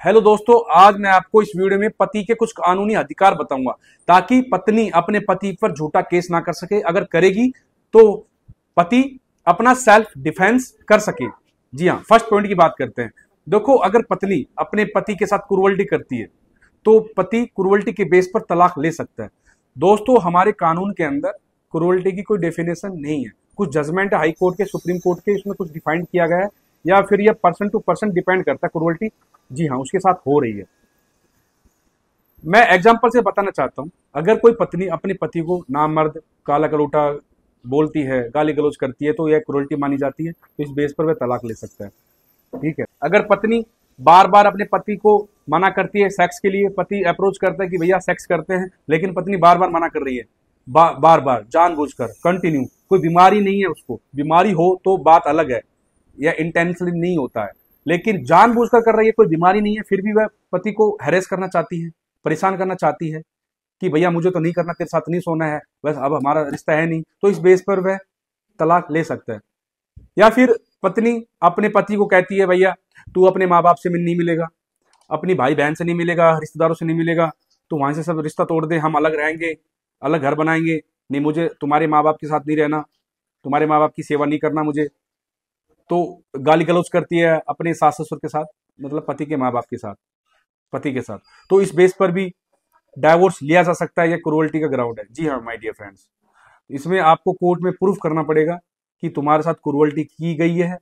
Hello दोस्तों, आज मैं आपको इस वीडियो में पति के कुछ कानूनी अधिकार बताऊंगा ताकि पत्नी अपने पति पर झूठा केस ना कर सके। अगर करेगी तो पति अपना सेल्फ डिफेंस कर सके। जी हाँ, फर्स्ट पॉइंट की बात करते हैं। देखो, अगर पत्नी अपने पति के साथ क्रूरल्टी करती है तो पति क्रूरल्टी के बेस पर तलाक ले सकता है। दोस्तों, हमारे कानून के अंदर क्रूरल्टी की कोई डेफिनेशन नहीं है। कुछ जजमेंट है हाई कोर्ट के, सुप्रीम कोर्ट के, इसमें कुछ डिफाइन किया गया है या फिर यह पर्सन टू पर्सन डिपेंड करता है क्रूरल्टी। जी हाँ, उसके साथ हो रही है। मैं एग्जांपल से बताना चाहता हूं। अगर कोई पत्नी अपने पति को नामर्द, काला कलूटा बोलती है, गाली गलौज करती है तो यह क्रूरल्टी मानी जाती है। तो इस बेस पर वह तलाक ले सकता है। ठीक है। अगर पत्नी बार बार अपने पति को मना करती है सेक्स के लिए, पति अप्रोच करता है कि भैया सेक्स करते हैं, लेकिन पत्नी बार बार मना कर रही है, बार बार जानबूझकर कंटिन्यू, कोई बीमारी नहीं है उसको, बीमारी हो तो बात अलग है, या इंटेंशनली नहीं होता है, लेकिन जानबूझकर कर रही है, कोई बीमारी नहीं है, फिर भी वह पति को हैरेस करना चाहती है, परेशान करना चाहती है कि भैया मुझे तो नहीं करना, तेरे साथ नहीं सोना है, बस अब हमारा रिश्ता है नहीं, तो इस बेस पर वह तलाक ले सकता है। या फिर पत्नी अपने पति को कहती है भैया तू अपने माँ बाप से नहीं मिलेगा, अपनी भाई बहन से नहीं मिलेगा, रिश्तेदारों से नहीं मिलेगा, तो वहां से सब रिश्ता तोड़ दे, हम अलग रहेंगे, अलग घर बनाएंगे, नहीं मुझे तुम्हारे माँ बाप के साथ नहीं रहना, तुम्हारे माँ बाप की सेवा नहीं करना मुझे। तो गाली गलौज करती है अपने सास ससुर के साथ, मतलब पति के माँ बाप के साथ, पति के साथ। तो इस बेस पर भी डाइवोर्स लिया जा सकता है, यह क्रूरल्टी का ग्राउंड है। जी हाँ माय डियर फ्रेंड्स, इसमें आपको कोर्ट में प्रूफ करना पड़ेगा कि तुम्हारे साथ क्रूरल्टी की गई है,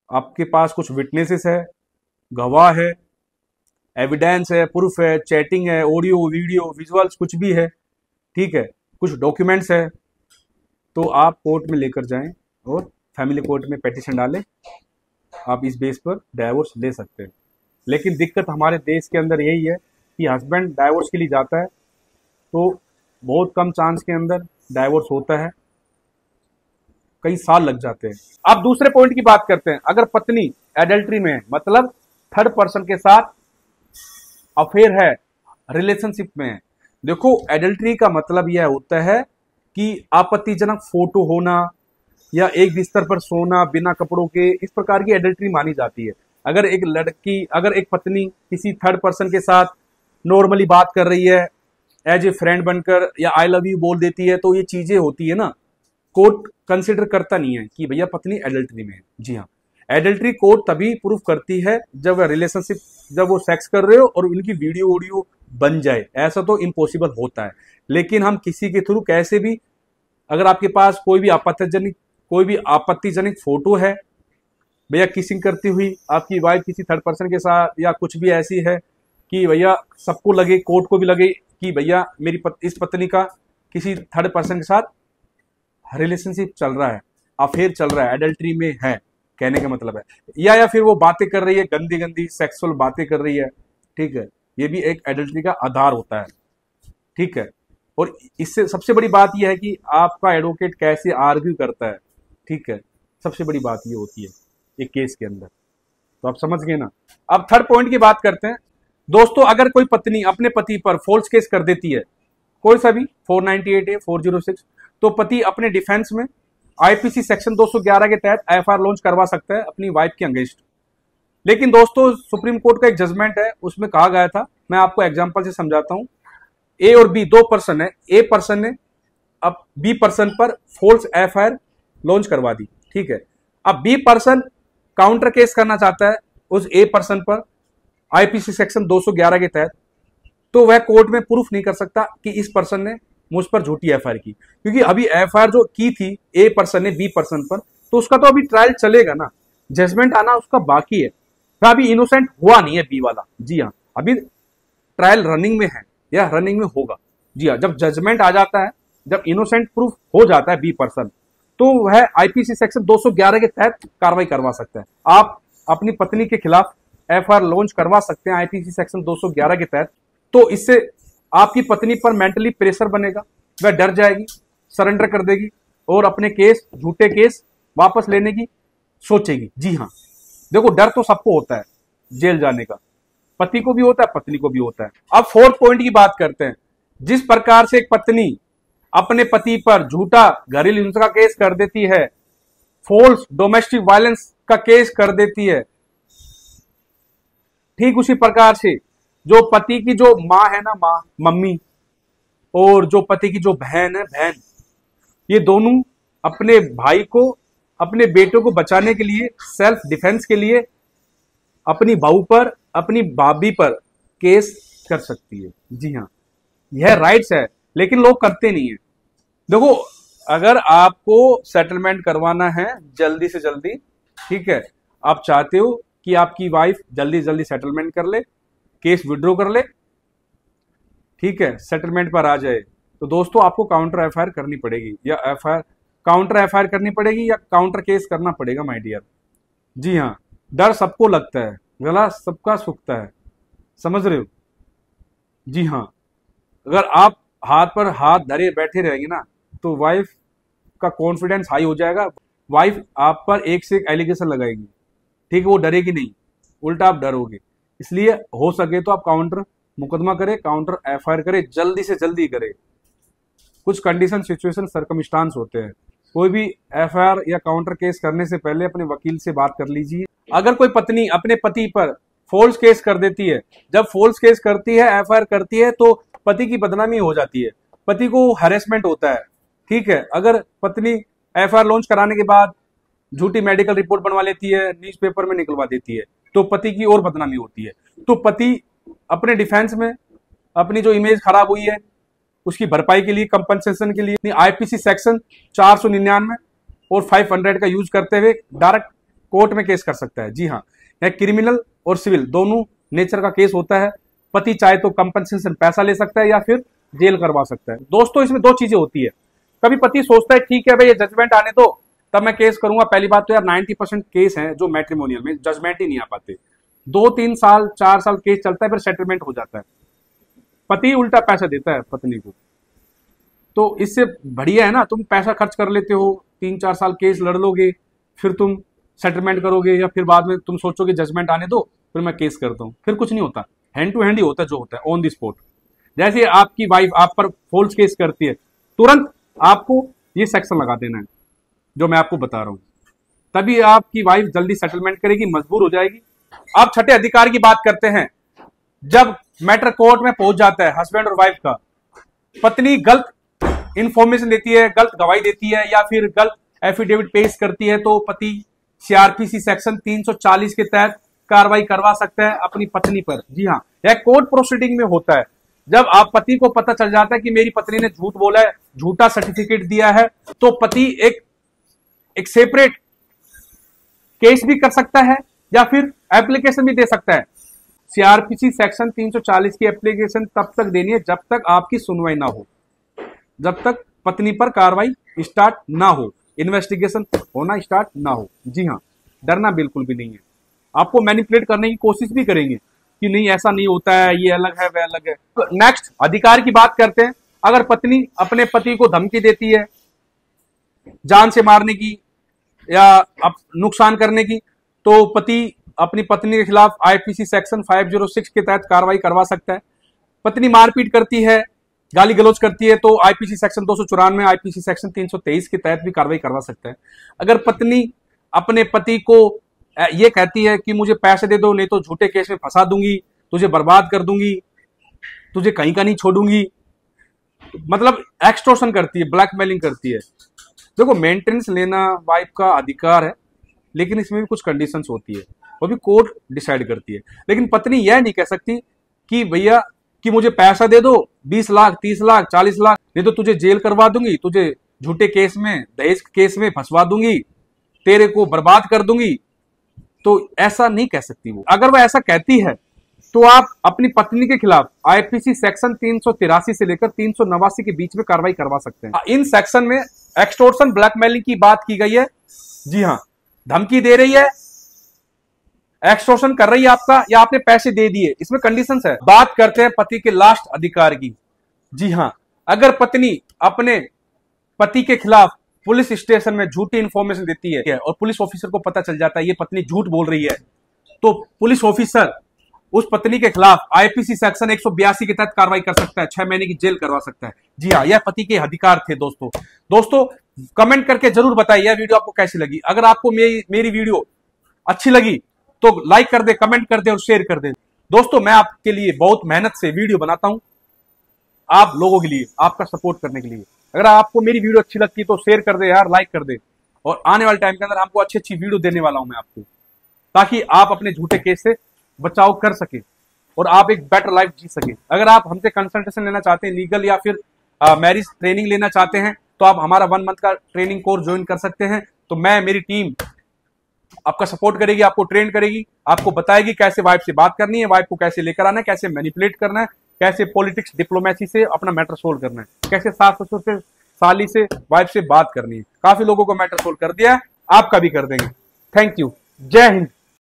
आपके पास कुछ विटनेसेस है, गवाह है, एविडेंस है, प्रूफ है, चैटिंग है, ऑडियो वीडियो विजुअल्स कुछ भी है। ठीक है, कुछ डॉक्यूमेंट्स है, तो आप कोर्ट में लेकर जाएं और फैमिली कोर्ट में पिटीशन डालें। आप इस बेस पर डाइवोर्स ले सकते हैं। लेकिन दिक्कत हमारे देश के अंदर यही है कि हस्बैंड डाइवोर्स के लिए जाता है तो बहुत कम चांस के अंदर डाइवोर्स होता है, कई साल लग जाते हैं। अब दूसरे पॉइंट की बात करते हैं। अगर पत्नी एडल्ट्री में है, मतलब थर्ड पर्सन के साथ अफेयर है, रिलेशनशिप में है। देखो, एडल्ट्री का मतलब यह होता है कि आपत्तिजनक फोटो होना या एक बिस्तर पर सोना बिना कपड़ों के, इस प्रकार की एडल्ट्री मानी जाती है। अगर एक पत्नी किसी थर्ड पर्सन के साथ नॉर्मली बात कर रही है, एज ए फ्रेंड बनकर, या आई लव यू बोल देती है, तो ये चीजें होती है ना, कोर्ट कंसिडर करता नहीं है कि भैया पत्नी एडल्ट्री में है। जी हाँ, एडल्ट्री कोर्ट तभी प्रूफ करती है जब वह रिलेशनशिप, जब वो सेक्स कर रहे हो और उनकी वीडियो ऑडियो बन जाए। ऐसा तो इम्पॉसिबल होता है, लेकिन हम किसी के थ्रू कैसे भी, अगर आपके पास कोई भी आपत्तिजनक फोटो है, भैया किसिंग करती हुई आपकी वाइफ किसी थर्ड पर्सन के साथ, या कुछ भी ऐसी है कि भैया सबको लगे, कोर्ट को भी लगे कि भैया इस पत्नी का किसी थर्ड पर्सन के साथ रिलेशनशिप चल रहा है, अफेयर चल रहा है, एडल्ट्री में है, कहने का मतलब है। या फिर वो बातें कर रही है, गंदी गंदी सेक्सुअल बातें कर रही है। ठीक है, ये भी एक एडल्ट्री का आधार होता है। ठीक है, और इससे सबसे बड़ी बात यह है कि आपका एडवोकेट कैसे आर्ग्यू करता है। ठीक है, सबसे बड़ी बात ये होती है एक केस के अंदर। तो आप समझ गए ना। अब थर्ड पॉइंट की बात करते हैं। दोस्तों, अगर कोई पत्नी अपने पति पर फॉल्स केस कर देती है, कोई सा भी 498 है, 406, तो पति अपने डिफेंस में आईपीसी सेक्शन 211 के तहत एफआईआर लॉन्च करवा सकता है अपनी वाइफ के अगेंस्ट। लेकिन दोस्तों, सुप्रीम कोर्ट का एक जजमेंट है, उसमें कहा गया था, मैं आपको एग्जांपल से समझाता हूं। ए और बी दो पर्सन है, ए पर्सन ने अब बी पर्सन पर फॉल्स एफआईआर लॉन्च करवा दी। ठीक है, अब बी पर्सन काउंटर केस करना चाहता है उस ए पर्सन पर आईपीसी सेक्शन 211 के तहत, तो वह कोर्ट में प्रूफ नहीं कर सकता कि इस पर्सन ने मुझ पर झूठी एफआईआर की, क्योंकि अभी एफआईआर जो की थी ए पर्सन ने बी पर्सन पर, तो उसका तो अभी ट्रायल चलेगा ना, जजमेंट आना उसका बाकी है, वह अभी इनोसेंट हुआ नहीं है बी वाला। जी हाँ, अभी ट्रायल रनिंग में है या रनिंग में होगा। जी हाँ, जब जजमेंट आ जाता है, जब इनोसेंट प्रूफ हो जाता है बी पर्सन, तो वह आईपीसी सेक्शन 211 के तहत कार्रवाई करवा सकता है। आप अपनी पत्नी के खिलाफ एफआईआर लॉन्च करवा सकते हैं आईपीसी सेक्शन 211 के तहत। तो इससे आपकी पत्नी पर मेंटली प्रेशर बनेगा, वह डर जाएगी, सरेंडर कर देगी और अपने केस, झूठे केस वापस लेने की सोचेगी। जी हाँ, देखो, डर तो सबको होता है जेल जाने का, पति को भी होता है, पत्नी को भी होता है। अब फोर्थ पॉइंट की बात करते हैं। जिस प्रकार से एक पत्नी अपने पति पर झूठा घरेलू हिंसा का केस कर देती है, फॉल्स डोमेस्टिक वायलेंस का केस कर देती है, ठीक उसी प्रकार से जो पति की जो माँ है ना, माँ मम्मी, और जो पति की जो बहन है बहन, ये दोनों अपने भाई को, अपने बेटों को बचाने के लिए, सेल्फ डिफेंस के लिए अपनी बहू पर, अपनी भाभी पर केस कर सकती है। जी हाँ, यह राइट्स है, लेकिन लोग करते नहीं है। देखो, अगर आपको सेटलमेंट करवाना है जल्दी से जल्दी, ठीक है, आप चाहते हो कि आपकी वाइफ जल्दी जल्दी सेटलमेंट कर ले, केस विड्रॉ कर ले, ठीक है, सेटलमेंट पर आ जाए, तो दोस्तों आपको काउंटर एफआईआर करनी पड़ेगी, या काउंटर एफआईआर करनी पड़ेगी, या काउंटर केस करना पड़ेगा माय डियर। जी हाँ, डर सबको लगता है, गला सबका सूखता है, समझ रहे हो। जी हाँ, अगर आप हाथ पर हाथ धरे बैठे रहेंगे ना, तो वाइफ का कॉन्फिडेंस हाई हो जाएगा, वाइफ आप पर एक से एक एलिगेशन लगाएगी, ठीक है, वो डरेगी नहीं, उल्टा आप डरोगे। इसलिए हो सके तो आप काउंटर मुकदमा करें, काउंटर एफआईआर करें, जल्दी से जल्दी करें। कुछ कंडीशन, सिचुएशन, सर्कमस्टांस होते हैं, कोई भी एफआईआर या काउंटर केस करने से पहले अपने वकील से बात कर लीजिए। अगर कोई पत्नी अपने पति पर फॉल्स केस कर देती है, जब फॉल्स केस करती है, एफआईआर करती है, तो पति की बदनामी हो जाती है, पति को हैरेसमेंट होता है, ठीक है। अगर पत्नी एफआईआर लॉन्च कराने के बाद झूठी मेडिकल रिपोर्ट बनवा लेती है, न्यूज़पेपर में निकलवा देती है, तो पति की और बदनामी होती है। तो पति अपने डिफेंस में, अपनी जो इमेज खराब हुई है उसकी भरपाई के लिए, कंपनसेशन के लिए आईपीसी सेक्शन 499 और 500 का यूज करते हुए डायरेक्ट कोर्ट में केस कर सकता है। जी हाँ, यह क्रिमिनल और सिविल दोनों नेचर का केस होता है। पति चाहे तो कंपनसेशन पैसा ले सकता है या फिर जेल करवा सकता है। दोस्तों, इसमें दो चीजें होती है, कभी पति सोचता है ठीक है भाई ये जजमेंट आने दो तब मैं केस करूंगा। पहली बात तो यार 90% केस हैं जो मैट्रिमोनियल में जजमेंट ही नहीं आ पाते, 2-3 साल 4 साल केस चलता है, फिर सेटलमेंट हो जाता है, पति उल्टा पैसा देता है पत्नी को। तो इससे बढ़िया है ना, तुम पैसा खर्च कर लेते हो, 3-4 साल केस लड़ लोगे, फिर तुम सेटलमेंट करोगे, या फिर बाद में तुम सोचोगे जजमेंट आने दो फिर मैं केस करता हूं। फिर कुछ नहीं होता, हैंड टू हैंड ही होता है, जो होता है ऑन द स्पॉट। जैसे आपकी वाइफ आप पर फॉल्स केस करती है, तुरंत आपको ये सेक्शन लगा देना है जो मैं आपको बता रहा हूं, तभी आपकी वाइफ जल्दी सेटलमेंट करेगी, मजबूर हो जाएगी। अब छठे अधिकार की बात करते हैं। जब मैटर कोर्ट में पहुंच जाता है हस्बैंड और वाइफ का, पत्नी गलत इंफॉर्मेशन देती है, गलत गवाही देती है, या फिर गलत एफिडेविट पेश करती है, तो पति सीआरपीसी सेक्शन 340 के तहत कार्रवाई करवा सकता है अपनी पत्नी पर। जी हाँ, यह कोर्ट प्रोसीडिंग में होता है। जब आप पति को पता चल जाता है कि मेरी पत्नी ने झूठ बोला है, झूठा सर्टिफिकेट दिया है, तो पति एक सेपरेट केस भी कर सकता है या फिर एप्लीकेशन भी दे सकता है। सीआरपीसी सेक्शन 340 की एप्लीकेशन तब तक देनी है जब तक आपकी सुनवाई ना हो, जब तक पत्नी पर कार्रवाई स्टार्ट ना हो, इन्वेस्टिगेशन होना स्टार्ट ना हो। जी हाँ, डरना बिल्कुल भी नहीं है। आपको मैनिपुलेट करने की कोशिश भी करेंगे कि नहीं ऐसा नहीं होता है, ये अलग है वह अलग है। तो नेक्स्ट अधिकार की बात करते हैं। अगर पत्नी अपने पति को धमकी देती है जान से मारने की या नुकसान करने की, तो पति अपनी पत्नी के खिलाफ आईपीसी सेक्शन 506 के तहत कार्रवाई करवा सकता है। पत्नी मारपीट करती है, गाली गलौज करती है, तो आईपीसी सेक्शन 294, आईपीसी सेक्शन 323 के तहत भी कार्रवाई करवा सकता है। अगर पत्नी अपने पति को ये कहती है कि मुझे पैसे दे दो नहीं तो झूठे केस में फंसा दूंगी, तुझे बर्बाद कर दूंगी, तुझे कहीं का नहीं छोड़ूंगी, मतलब एक्सटॉर्शन करती है, ब्लैकमेलिंग करती है। देखो, मेंटेनेंस लेना वाइफ का अधिकार है, लेकिन इसमें भी कुछ कंडीशंस होती है, वो भी कोर्ट डिसाइड करती है। लेकिन पत्नी यह नहीं कह सकती कि भैया कि मुझे पैसा दे दो 20 लाख 30 लाख 40 लाख, नहीं तो तुझे जेल करवा दूंगी, तुझे झूठे केस में, दहेज केस में फंसवा दूंगी, तेरे को बर्बाद कर दूंगी। तो ऐसा नहीं कह सकती वो। अगर वो ऐसा कहती है तो आप अपनी पत्नी के खिलाफ आईपीसी सेक्शन 383 से लेकर 389 के बीच में कार्रवाई करवा सकते हैं। इन सेक्शन में एक्सटॉर्शन, ब्लैकमेलिंग की बात की गई है। जी हाँ, धमकी दे रही है, एक्सटॉर्शन कर रही है आपका, या आपने पैसे दे दिए, इसमें कंडीशंस है। बात करते हैं पति के लास्ट अधिकार की। जी हाँ, अगर पत्नी अपने पति के खिलाफ पुलिस स्टेशन में झूठी इंफॉर्मेशन देती है और पुलिस ऑफिसर को पता चल जाता है ये पत्नी झूठ बोल रही है, तो पुलिस ऑफिसर उस पत्नी के खिलाफ आईपीसी सेक्शन 182 के तहत कार्रवाई कर सकता है, 6 महीने की जेल करवा सकता है। जी हाँ, यह पति के अधिकार थे। दोस्तों कमेंट करके जरूर बताइए यह वीडियो आपको कैसी लगी। अगर आपको मेरी वीडियो अच्छी लगी तो लाइक कर दे, कमेंट कर दे और शेयर कर दे। दोस्तों मैं आपके लिए बहुत मेहनत से वीडियो बनाता हूं, आप लोगों के लिए, आपका सपोर्ट करने के लिए। अगर आपको मेरी वीडियो अच्छी लगती है तो शेयर कर दे यार, लाइक कर दे। और आने वाले टाइम के अंदर आपको अच्छी अच्छी वीडियो देने वाला हूं मैं आपको, ताकि आप अपने झूठे केस से बचाव कर सके और आप एक बेटर लाइफ जी सके। अगर आप हमसे कंसल्टेशन लेना चाहते हैं लीगल या फिर मैरिज ट्रेनिंग लेना चाहते हैं तो आप हमारा 1 मंथ का ट्रेनिंग कोर्स ज्वाइन कर सकते हैं। तो मेरी टीम आपका सपोर्ट करेगी, आपको ट्रेन करेगी, आपको बताएगी कैसे वाइफ से बात करनी है, वाइफ को कैसे लेकर आना है, कैसे मैनिपुलेट करना है, कैसे पॉलिटिक्स डिप्लोमेसी से अपना मैटर सोल्व करना है, कैसे सास ससुर से साली से वाइफ से बात करनी है। काफी लोगों को मैटर सोल्व कर दिया है, आपका भी कर देंगे। थैंक यू, जय हिंद।